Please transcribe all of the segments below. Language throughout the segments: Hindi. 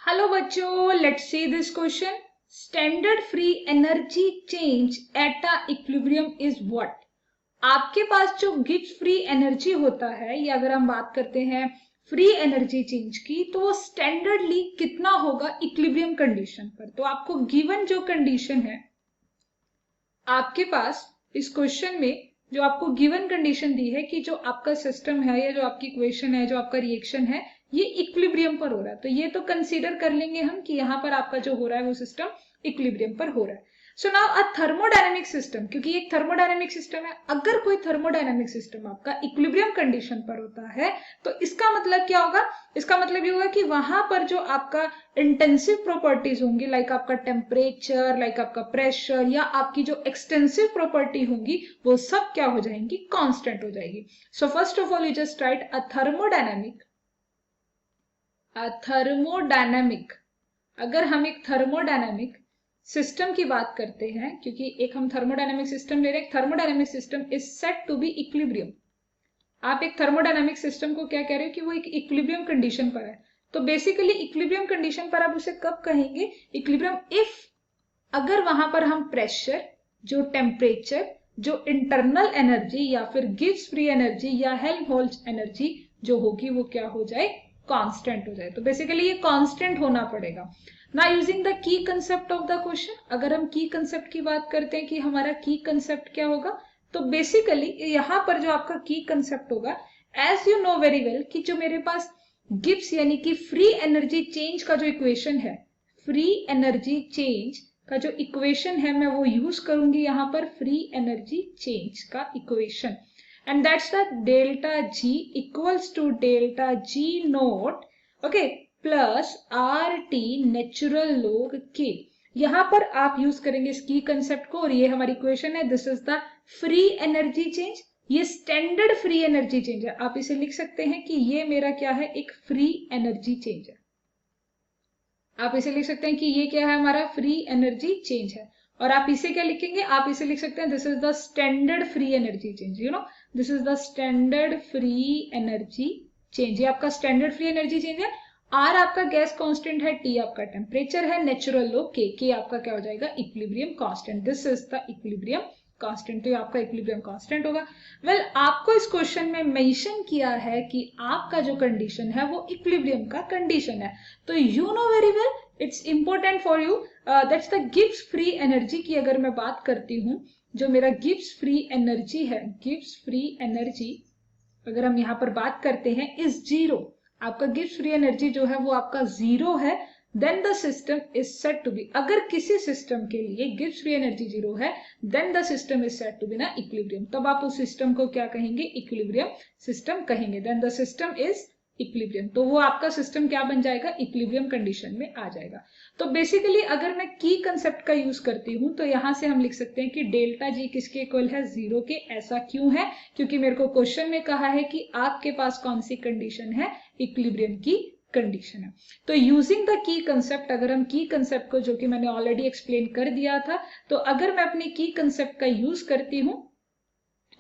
हेलो बच्चों, let's see this question. Standard free energy change at a equilibrium is what. आपके पास जो गिब्स फ्री एनर्जी होता है, या अगर हम बात करते हैं फ्री एनर्जी चेंज की, तो वो स्टैंडर्डली कितना होगा इक्विलिब्रियम कंडीशन पर। तो आपको गिवन जो कंडीशन है आपके पास इस क्वेश्चन में, जो आपको गिवन कंडीशन दी है कि जो आपका सिस्टम है या जो आपकी इक्वेशन है, जो आपका रिएक्शन है, ये इक्विलिब्रियम पर हो रहा है। तो ये तो कंसीडर कर लेंगे हम कि यहाँ पर आपका जो हो रहा है वो सिस्टम इक्विलिब्रियम पर हो रहा है। सो नाउ अ थर्मोडायनेमिक सिस्टम, क्योंकि एक थर्मोडायनेमिक सिस्टम है, अगर कोई थर्मोडायनेमिक सिस्टम आपका इक्विलिब्रियम कंडीशन पर होता है तो इसका मतलब क्या होगा? इसका मतलब ये होगा कि वहां पर जो आपका इंटेंसिव प्रॉपर्टीज होंगी, लाइक आपका टेम्परेचर, लाइक आपका प्रेशर, या आपकी जो एक्सटेंसिव प्रॉपर्टी होंगी, वो सब क्या हो जाएंगी? कांस्टेंट हो जाएगी। So first of all you just right a thermodynamic. अगर हम एक थर्मोडायनेमिक सिस्टम की बात करते हैं, क्योंकि एक हम थर्मोडायनेमिक सिस्टम ले रहे हैं, thermodynamic system is set to be equilibrium. आप एक थर्मोडायनेमिक सिस्टम को क्या कह रहे हो कि वो एक इक्विलिब्रियम कंडीशन पर है। तो बेसिकली इक्विलिब्रियम कंडीशन पर आप उसे कब कहेंगे? इक्विलिब्रियम इफ अगर वहां पर हम प्रेशर, जो टेम्परेचर, जो इंटरनल एनर्जी, या फिर गिब्स फ्री एनर्जी या हेल्महोल्ट्ज एनर्जी जो होगी वो क्या हो जाए? कांस्टेंट हो जाए। तो बेसिकली ये कांस्टेंट होना पड़ेगा। ना using the key concept of the question, अगर हम की कंसेप्ट की बात करते हैं कि हमारा की कंसेप्ट क्या होगा, तो बेसिकली यहाँ पर जो आपका की कंसेप्ट होगा, as you know very well कि जो मेरे पास गिब्स यानी कि फ्री एनर्जी चेंज का जो इक्वेशन है, फ्री एनर्जी चेंज का जो इक्वेशन है, मैं वो यूज करूंगी यहाँ पर फ्री एनर्जी चेंज का equation, and that's the delta G equals to delta G naught, okay, plus RT natural log K। यहाँ पर आप यूज करेंगे इस की कंसेप्ट को, और ये हमारी इक्वेशन है। This is the free energy change, ये स्टैंडर्ड फ्री एनर्जी चेंज है। आप इसे लिख सकते हैं कि ये मेरा क्या है? एक फ्री एनर्जी चेंज है। आप इसे लिख सकते हैं कि ये क्या है? हमारा फ्री एनर्जी चेंज है। और आप इसे क्या लिखेंगे? आप इसे लिख सकते हैं this is the standard free energy change. You know, this is the standard free energy change. ये आपका स्टैंडर्ड फ्री एनर्जी चेंज है। आर आपका गैस कांस्टेंट है, टी आपका टेम्परेचर है, नेचुरल लो के आपका क्या हो जाएगा? Equilibrium constant. This is the equilibrium constant. तो ये आपका इक्विलिब्रियम कांस्टेंट होगा। वेल, आपको इस क्वेश्चन में मेंशन किया है कि आपका जो कंडीशन है वो इक्विलिब्रियम का कंडीशन है। तो you know very well, it's important for you, that's the Gibbs free energy की अगर मैं बात करती हूँ, जो मेरा गिब्स फ्री एनर्जी है, गिब्स फ्री एनर्जी अगर हम यहाँ पर बात करते हैं इज जीरो, आपका गिब्स फ्री एनर्जी जो है वो आपका जीरो है, then the system is set to be, अगर किसी सिस्टम के लिए गिब्स फ्री एनर्जी जीरो है, then the system is set to be ना इक्विलिब्रियम। तब आप उस सिस्टम को क्या कहेंगे? इक्विलिब्रियम सिस्टम कहेंगे। Then the system is equilibrium. तो वो आपका सिस्टम क्या बन जाएगा? इक्विलिब्रियम कंडीशन में आ जाएगा। तो बेसिकली अगर मैं की कंसेप्ट का यूज करती हूँ तो यहां से हम लिख सकते हैं कि डेल्टा जी किसके इक्वल है? जीरो के। ऐसा क्यों है? क्योंकि मेरे को क्वेश्चन में कहा है कि आपके पास कौन सी कंडीशन है? इक्विलिब्रियम की कंडीशन है। तो यूजिंग द की कंसेप्ट, अगर हम की कंसेप्ट को, जो कि मैंने ऑलरेडी एक्सप्लेन कर दिया था, तो अगर मैं अपने की कंसेप्ट का यूज करती हूँ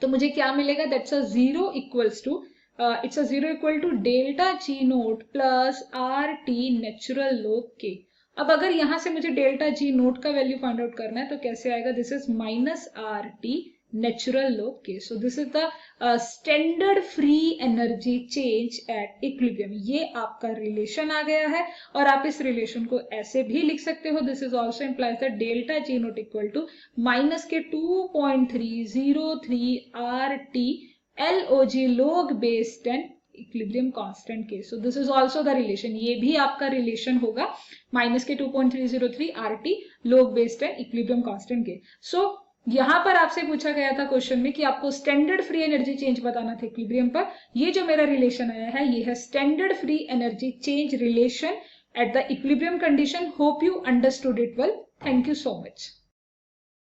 तो मुझे क्या मिलेगा? That's a zero equals to, it's a zero equal to delta G not plus R T natural log K. अब अगर यहां से मुझे डेल्टा जी नोट का वैल्यू फाइंड आउट करना है तो कैसे आएगा? This is minus R T natural log K. So this is the standard free energy change at equilibrium. ये आपका रिलेशन आ गया है, और आप इस रिलेशन को ऐसे भी लिख सकते हो, this is also implies that delta G naught equal to minus के 2.303 R T LOG log base 10 equilibrium constant K. So this is also the relation, ये भी आपका रिलेशन होगा, माइनस के 2.303 RT log base 10 equilibrium constant K. सो यहाँ पर आपसे पूछा गया था क्वेश्चन में कि आपको स्टैंडर्ड फ्री एनर्जी चेंज बताना था इक्विलिब्रियम पर। ये जो मेरा रिलेशन आया है ये है standard free energy change relation at the equilibrium condition. Hope you understood it well. Thank you so much.